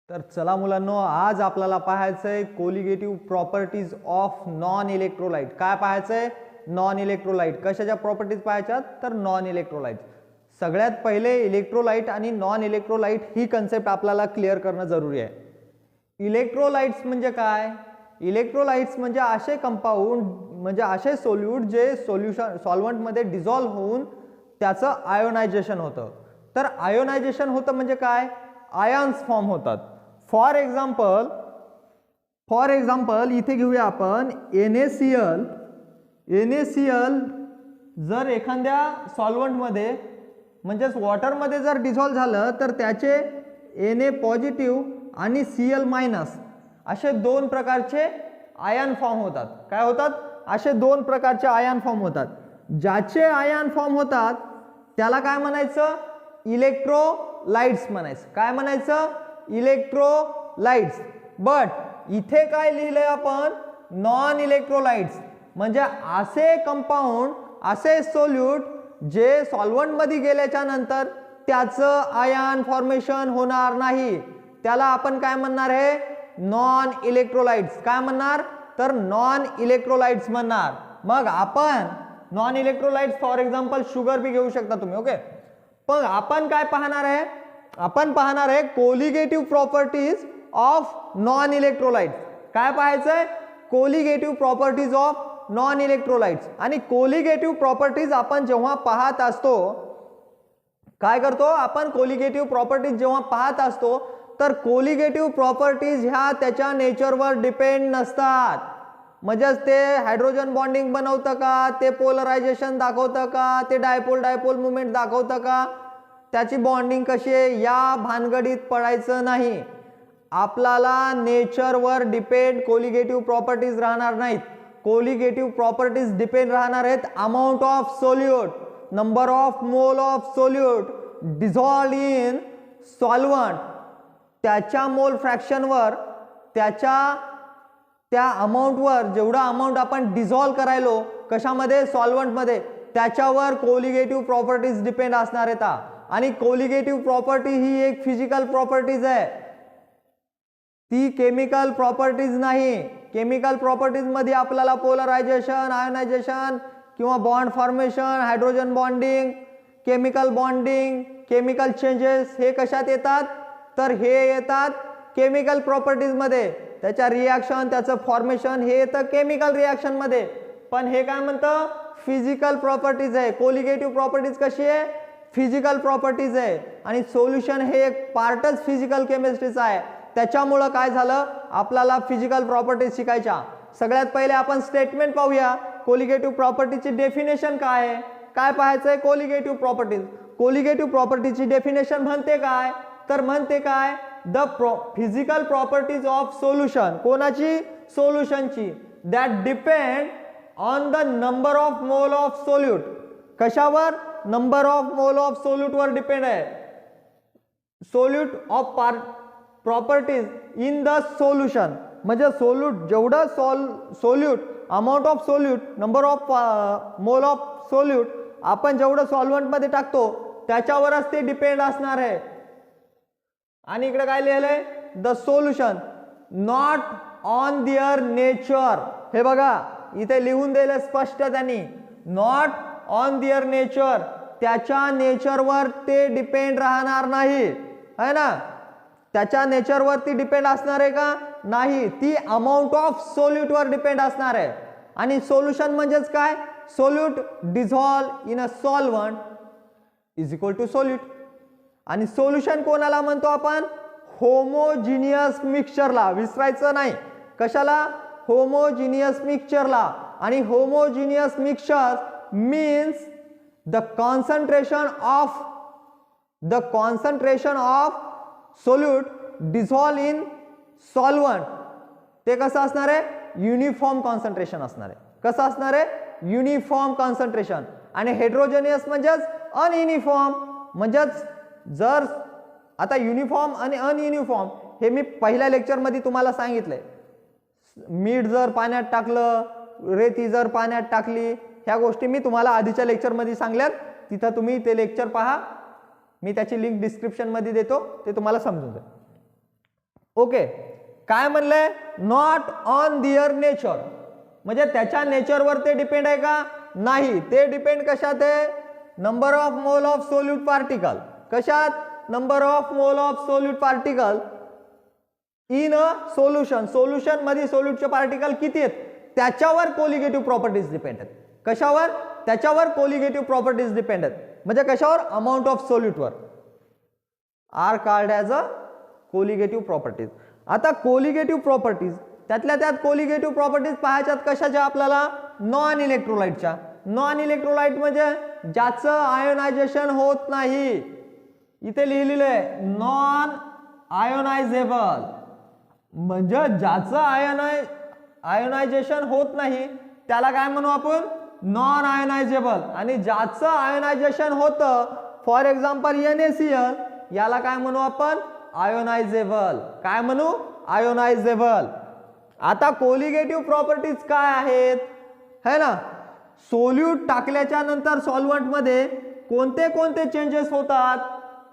तर चला मुलांनो, आज आपल्याला पाहायचंय colligative properties of non electrolyte. काय पाहायचंय? Non electrolyte. कशाच्या प्रॉपर्टीज पाहायच्यात? तर नॉन इलेक्ट्रोलाइट. सगळ्यात पहिले इलेक्ट्रोलाइट आणि नॉन इलेक्ट्रोलाइट ही कन्सेप्ट आपल्याला क्लिअर करणं जरुरी आहे. इलेक्ट्रोलाइट्स म्हणजे काय? इलेक्ट्रोलाइट्स म्हणजे असे कंपाऊंड, म्हणजे असे सोल्यूट जे सॉल्व्हंटमध्ये डिझॉल्व्ह होऊन त्याचं आयोनायझेशन होतं. तर आयोनायझेशन होतं म्हणजे काय? आयन्स फॉर्म होतात. फॉर एक्झाम्पल इथे घेऊया आपण NaCl. NaCl जर एखाद्या सॉल्व्हंटमध्ये म्हणजेच वॉटरमध्ये जर डिझॉल्व्ह झालं तर त्याचे Na पॉझिटिव्ह आणि Cl मायनस असे दोन प्रकारचे आयन फॉर्म होतात. काय होतात? असे दोन प्रकारचे आयन फॉर्म होतात. ज्याचे आयन फॉर्म होतात त्याला काय म्हणायचं? इलेक्ट्रोलाइट्स म्हणायचं. काय म्हणायचं? इलेक्ट्रोलाइट्स. बट इथे काय लिहिलंय आपण? Non electrolytes. म्हणजे असे कंपाऊंड, असे सोल्यूट जे सॉल्व्हंटमध्ये गेल्याच्या नंतर त्याचं आयन फॉर्मेशन होणार नाही, त्याला आपण काय म्हणणार आहे? Non electrolytes. काय म्हणणार? तर नॉन इलेक्ट्रोलाइट्स म्हणणार. मग आपण non electrolytes for example sugar बी घेऊ शकता तुम्ही. ओके. पण आपण काय पाहणार आहे? आपण पाहणार आहे colligative properties of non electrolytes. काय पाहायचंय? Colligative properties of non electrolytes. आणि कोलिगेटिव्ह प्रॉपर्टीज आपण जेव्हा पाहत असतो, काय करतो आपण? कोलिगेटिव्ह प्रॉपर्टीज जेव्हा पाहत असतो तर कोलिगेटिव्ह प्रॉपर्टीज ह्या त्याच्या नेचरवर डिपेंड नसतात. म्हणजेच ते हायड्रोजन बॉन्डिंग बनवतं का, ते पोलरायझेशन दाखवतं का, ते डायपोल मुवमेंट दाखवतं का, त्याची बॉन्डिंग कशी आहे या भानगडीत पडायचं नाही. आपल्याला नेचरवर डिपेंड कोलिगेटिव्ह प्रॉपर्टीज राहणार नाहीत. कोलिगेटिव्ह प्रॉपर्टीज डिपेंड राहणार आहेत amount of solute, number of mole of solute dissolved in solvent, त्याच्या मोल फ्रॅक्शनवर, त्या अमाऊंटवर, जेवढा अमाऊंट आपण डिझॉल्व्ह करायलो कशामध्ये? सॉल्व्हंटमध्ये, त्याच्यावर कोलिगेटिव्ह प्रॉपर्टीज डिपेंड असणार आहेत. आणि कोलिगेटिव्ह प्रॉपर्टी ही एक फिजिकल प्रॉपर्टीज आहे, ती केमिकल प्रॉपर्टीज नाही. केमिकल प्रॉपर्टीज मध्ये आपल्याला पोलरायझेशन, आयोनायझेशन किंवा bond formation, hydrogen bonding, chemical bonding, chemical changes हे कशात येतात? तर हे येतात केमिकल प्रॉपर्टीज मध्ये. त्याच्या रिॲक्शन, त्याचं फॉर्मेशन हे येतं केमिकल रिॲक्शन मध्ये. पण हे काय म्हणतं? फिजिकल प्रॉपर्टीज आहे. कोलिगेटिव्ह प्रॉपर्टीज कशी आहे? फिजिकल प्रॉपर्टीज आहे. आणि सोल्युशन हे एक पार्टच फिजिकल केमिस्ट्रीचा आहे. त्याच्यामुळं काय झालं? आपल्याला फिजिकल प्रॉपर्टीज शिकायच्या. सगळ्यात पहिले आपण स्टेटमेंट पाहूया. कोलिगेटिव्ह प्रॉपर्टीची डेफिनेशन काय आहे? काय पाहायचंय? Colligative properties. कोलिगेटिव्ह प्रॉपर्टीची डेफिनेशन म्हणते काय? तर म्हणते काय? The physical properties of solution. कोणाची? सोल्युशनची. That depend on the number of mole of solute. कशावर? Number of mole of solute वर डिपेंड आहे. Solute of properties in the solution. म्हणजे सोल्यूट जेवढं solute, amount of solute, number of mole of solute आपण जेवढं सॉल्व्हंटमध्ये टाकतो त्याच्यावरच ते डिपेंड असणार आहे. आणि इकडे काय लिहिलंय? The solution not on their nature. हे बघा इथे लिहून दिले स्पष्ट त्यांनी, नॉट ऑन देअर नेचर. त्याच्या नेचरवर ते डिपेंड राहणार नाही, है ना? त्याच्या नेचरवरती डिपेंड असणार आहे का? नाही. ती अमाऊंट ऑफ सोल्यूट वर डिपेंड असणार आहे. आणि सोल्युशन म्हणजेच काय? Solute dissolve in a solvent is equal to solute. आणि सोल्युशन कोणाला म्हणतो आपण? होमोजिनियस मिक्सचरला. विसरायचं नाही. कशाला? होमोजिनियस मिक्सचरला. आणि homogeneous mixture means the concentration of solute dissolve in solvent. ते कसं असणार आहे? युनिफॉर्म कॉन्सन्ट्रेशन असणार आहे. कसं असणार आहे? Uniform concentration. आणि हेट्रोजेनियस म्हणजेच अनयुनिफॉर्म. म्हणजेच जर आता युनिफॉर्म आणि अनयुनिफॉर्म हे मी पहिल्या लेक्चरमध्ये तुम्हाला सांगितलंय. मीठ जर पाण्यात टाकलं, रेती जर पाण्यात टाकली, ह्या गोष्टी मी तुम्हाला आधीच्या लेक्चरमध्ये सांगल्यात. तिथं तुम्ही ते लेक्चर पहा. मी त्याची लिंक डिस्क्रिप्शन मध्ये देतो, ते तुम्हाला समजून जाईल. ओके, काय म्हणलंय, नॉट ऑन दिअर नेचर, म्हणजे त्याच्या नेचरवर ते डिपेंड आहे का, नाही, ते डिपेंड कशात आहे, number of mole of solute particle, कशात, number of mole of solute particle in a solution, solution मध्ये सोल्यूटचे पार्टिकल किती आहेत त्याच्यावर कोलिगेटिव्ह प्रॉपर्टीज डिपेंड आहेत, कशावर, त्याच्यावर कोलिगेटिव्ह प्रॉपर्टीज डिपेंड आहेत, म्हणजे कशावर, अमाऊंट ऑफ सोल्यूटवर, are called as a colligative properties. आता कोलिगेटिव्ह प्रॉपर्टीज, त्यातल्या त्यात कोलिगेटिव्ह प्रॉपर्टीज पाहायच्यात कशाच्या आपल्याला, नॉन इलेक्ट्रोलाइटच्या. नॉन इलेक्ट्रोलाइट म्हणजे ज्याचं आयोनायझेशन होत नाही, इथे लिहिलेलं आहे नॉन आयोनायझेबल, म्हणजे ज्याचं आयोनायझेशन होत नाही त्याला काय म्हणू आपण, नॉन आयोनायझेबल, आणि ज्याचं आयोनायझेशन होतं, फॉर एक्झाम्पल NaCl, याला काय म्हणू आपण, आयोनायझेबल, काय म्हणू, आयोनायझेबल. आता कोलिगेटिव्ह प्रॉपर्टीज काय आहेत, है ना, सोल्यूट टाकल्याच्या नंतर सॉल्व्हंट मध्ये कोणते कोणते चेंजेस होतात,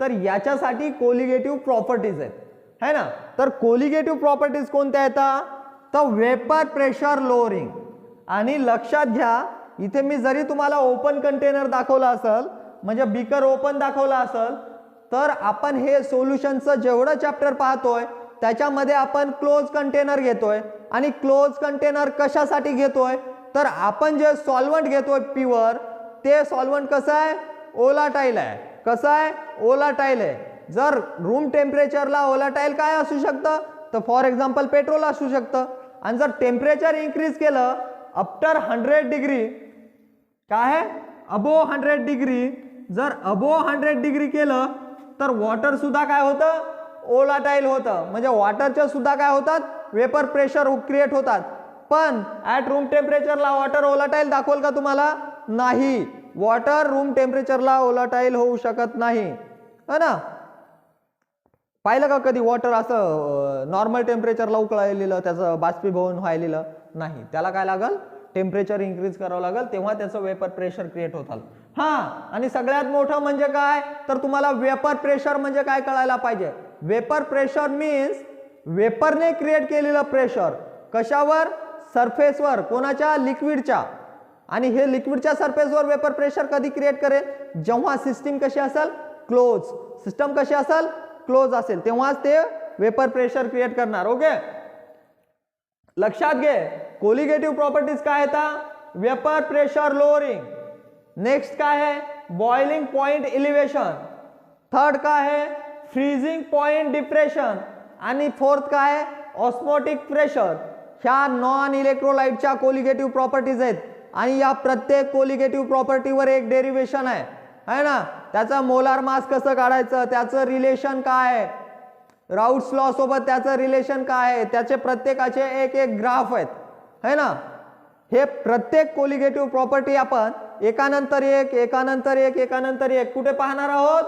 तर याच्यासाठी कोलिगेटिव्ह प्रॉपर्टीज आहेत, है ना. तर कोलिगेटिव्ह प्रॉपर्टीज कोणत्या येतात, तर वेपर प्रेशर लोअरिंग. आणि लक्षात घ्या, इथे मी जरी तुम्हाला ओपन कंटेनर दाखवला असेल, म्हणजे बीकर ओपन दाखवला असेल, तर आपण हे सोल्युशनचं जेवढं चॅप्टर पाहतोय त्याच्यामध्ये आपण क्लोज कंटेनर घेतोय, आणि क्लोज कंटेनर कशासाठी घेतोय, तर आपण जे सॉल्व्हंट घेतोय प्युअर, ते सॉल्व्हंट कसं आहे, ओलाटाईल आहे, कसं आहे, ओलाटाईल आहे. जर रूम टेम्परेचरला ओलाटाईल काय असू शकतं, तर फॉर एक्झाम्पल पेट्रोल असू शकतं, आणि जर टेम्परेचर इन्क्रीज केलं आफ्टर 100 डिग्री, काय आहे, अबोव 100 डिग्री, जर अबोव 100 डिग्री केलं तर वॉटर सुद्धा काय होतं, ओलाटाईल होतं, म्हणजे वॉटरच्या सुद्धा काय होतात, वेपर प्रेशर क्रिएट होतात. पण ॲट रूम टेम्परेचरला वॉटर ओलाटाईल दाखवल का तुम्हाला, नाही, वॉटर रूम टेम्परेचरला ओलाटाईल होऊ शकत नाही, है ना. पाहिलं का कधी वॉटर असं नॉर्मल टेम्परेचरला उकळलेलं, त्याचं बाष्पीभवन व्हायलेलं नाही, त्याला काय लागल, टेम्परेचर इन्क्रीज करावं लागेल, तेव्हा त्याचं वेपर प्रेशर क्रिएट होतं. हां, आणि सगळ्यात मोठं म्हणजे काय, तर तुम्हाला वेपर प्रेशर म्हणजे काय कळायला पाहिजे. वेपर प्रेशर मीन्स वेपरने क्रिएट केलेलं प्रेशर, कशावर, सरफेसवर, कोणाच्या, लिक्विडच्या. आणि हे लिक्विडच्या सरफेसवर वेपर प्रेशर कधी क्रिएट करेल, जेव्हा सिस्टीम कशी असेल, क्लोज, सिस्टम कशी असेल, क्लोज असेल, तेव्हाच ते वेपर प्रेशर क्रिएट करणार. ओके, लक्षात घे, कोलिगेटिव्ह प्रॉपर्टीज काय येतात, वेपर प्रेशर लोअरिंग, नेक्स्ट काय आहे, बॉइलिंग पॉइंट इलिव्हेशन, थर्ड काय आहे, फ्रीजिंग पॉइंट डिप्रेशन, आणि फोर्थ काय आहे, ऑस्मोटिक प्रेशर. ह्या नॉन इलेक्ट्रोलाइटच्या कोलिगेटिव्ह प्रॉपर्टीज आहेत, आणि या प्रत्येक कोलिगेटिव्ह प्रॉपर्टीवर एक डेरिव्हेशन आहे ना. त्याचा मोलार मास कसं काढायचं, त्याचं रिलेशन काय आहे, राऊट्स लॉ सोबत त्याचं रिलेशन काय आहे, त्याचे प्रत्येकाचे एक एक ग्राफ आहेत, है ना. हे प्रत्येक कोलिगेटिव्ह प्रॉपर्टी आपण एकानंतर एक एकानंतर एक एकानंतर एक कुठे पाहणार आहोत,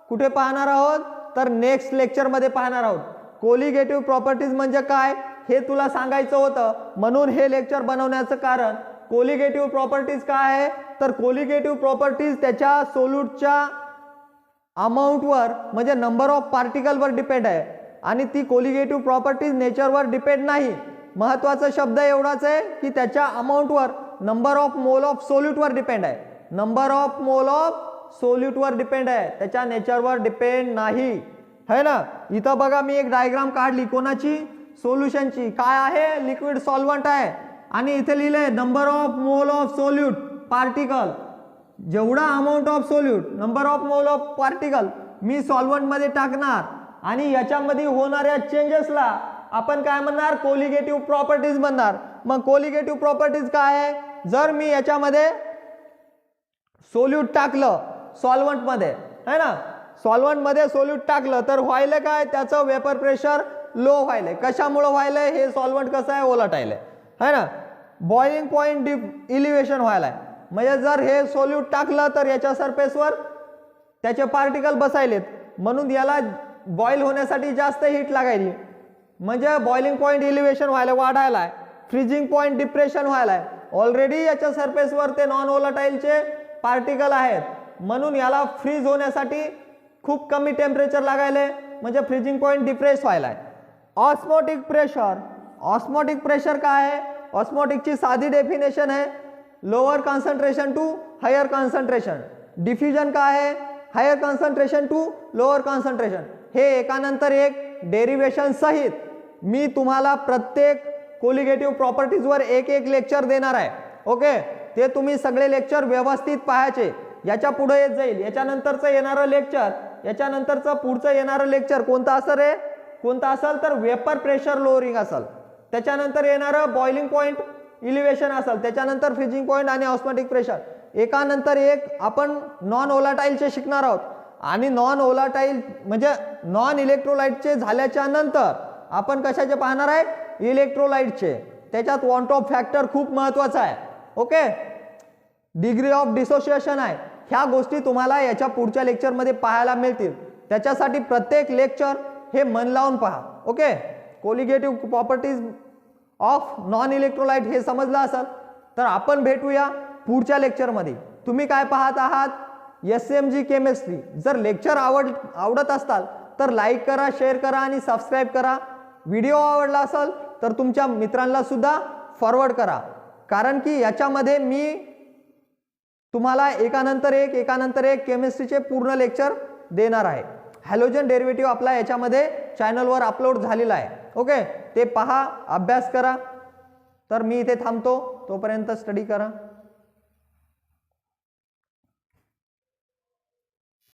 कुठे पाहणार आहोत, तर नेक्स्ट लेक्चरमध्ये पाहणार आहोत. कोलिगेटिव्ह प्रॉपर्टीज म्हणजे काय हे तुला सांगायचं होतं, म्हणून हे लेक्चर बनवण्याचं कारण. कोलिगेटिव्ह प्रॉपर्टीज काय आहे, तर कोलिगेटिव्ह प्रॉपर्टीज त्याच्या सोल्यूटच्या अमाऊंटवर, म्हणजे नंबर ऑफ पार्टिकलवर डिपेंड आहे, आणि ती कोलिगेटिव्ह प्रॉपर्टीज नेचरवर डिपेंड नाही. महत्त्वाचा शब्द एवढाच आहे की त्याच्या अमाऊंटवर, नंबर ऑफ मोल ऑफ सोल्यूटवर डिपेंड आहे, नंबर ऑफ मोल ऑफ सोल्यूटवर डिपेंड आहे, त्याच्या नेचरवर डिपेंड नाही, है ना. इथं बघा मी एक डायग्राम काढली, कोणाची, सोल्युशनची. काय आहे, लिक्विड सॉल्व्हंट आहे, आणि इथे लिहिलंय number of mole of solute particle, जेवढा amount of solute, number of mole of particle मी सॉल्व्हंट मध्ये टाकणार, आणि याच्यामध्ये होणाऱ्या चेंजेसला आपण काय म्हणणार, कोलिगेटिव्ह प्रॉपर्टीज म्हणणार. मग कोलिगेटिव्ह प्रॉपर्टीज काय आहे, जर मी याच्यामध्ये सोल्यूट टाकलं सॉल्व्हंट मध्ये, है ना, सॉल्व्हंट मध्ये सोल्यूट टाकलं तर व्हायला काय, त्याचं वेपर प्रेशर लो व्हायलंय. कशामुळे व्हायलंय, हे सॉल्व्हंट कसं आहे, ओलाटाईल आहे, है ना. बॉइलिंग पॉइंट इलिव्हेशन व्हायलाय, म्हणजे जर हे सोल्यूट टाकलं तर याच्या सरफेसवर त्याचे पार्टिकल बसायलेत, म्हणून याला बॉईल होण्यासाठी जास्त हीट लागायली, म्हणजे बॉइलिंग पॉइंट इलिव्हेशन व्हायला, वाढायला आहे. फ्रीजिंग पॉइंट डिप्रेशन व्हायला आहे, ऑलरेडी याच्या सरफेसवर ते नॉन ओलाटाईलचे पार्टिकल आहेत, म्हणून याला फ्रीज होण्यासाठी खूप कमी टेम्परेचर लागायले, म्हणजे फ्रीजिंग पॉइंट डिप्रेस व्हायला आहे. Osmotic pressure. ऑस्मोटिक प्रेशर काय आहे? ऑस्मोटिकची साधी डेफिनेशन आहे lower concentration to higher concentration. Diffusion काय आहे? Higher concentration to lower concentration. हे एकानंतर एक डेरिवेशन सहित मी तुम्हाला प्रत्येक कोलिगेटिव्ह प्रॉपर्टीजवर एक एक लेक्चर देणार आहे. ओके, ते तुम्ही सगळे लेक्चर व्यवस्थित पाहायचे. याच्या पुढे येत जाईल याच्यानंतरचं येणारं लेक्चर, याच्यानंतरचं पुढचं येणारं लेक्चर कोणतं असेल रे? कोणतं असेल तर वेपर प्रेशर लोअरिंग असेल. त्याच्यानंतर येणारं बॉइलिंग पॉईंट इलिव्हेशन असेल. त्याच्यानंतर फ्रीजिंग पॉईंट आणि ऑस्मोटिक प्रेशर. एकानंतर एक आपण नॉन ओलाटाईलचे शिकणार आहोत. आणि नॉन ओलाटाईल म्हणजे नॉन इलेक्ट्रोलाइटचे झाल्याच्या नंतर आपण कशाचे पाहणार आहे? इलेक्ट्रोलाइटचे. त्याच्यात वॉन्ट ऑफ फॅक्टर खूप महत्त्वाचा आहे. ओके, डिग्री ऑफ डिसोसिएशन आहे. ह्या गोष्टी तुम्हाला याच्या पुढच्या लेक्चरमध्ये पाहायला मिळतील. त्याच्यासाठी प्रत्येक लेक्चर हे मन लावून पहा. Okay, colligative properties of non electrolyte हे समजलं असेल तर आपण भेटूया पुढच्या लेक्चरमध्ये. तुम्ही काय पाहत आहात? SMG chemistry. जर लेक्चर आवडत असताल तर लाईक करा, शेअर करा आणि सबस्क्राईब करा. व्हिडिओ आवडला असेल तर तुमच्या मित्रांना सुद्धा फॉरवर्ड करा. कारण की याच्यामध्ये मी तुम्हाला एकानंतर एक केमिस्ट्रीचे पूर्ण लेक्चर देणार आहे. हॅलोजन डेरिव्हेटिव्ह आपला याच्यामध्ये चॅनलवर अपलोड झालेला आहे. ओके, ते पहा, अभ्यास करा. तर मी इथे थांबतो. तोपर्यंत स्टडी करा.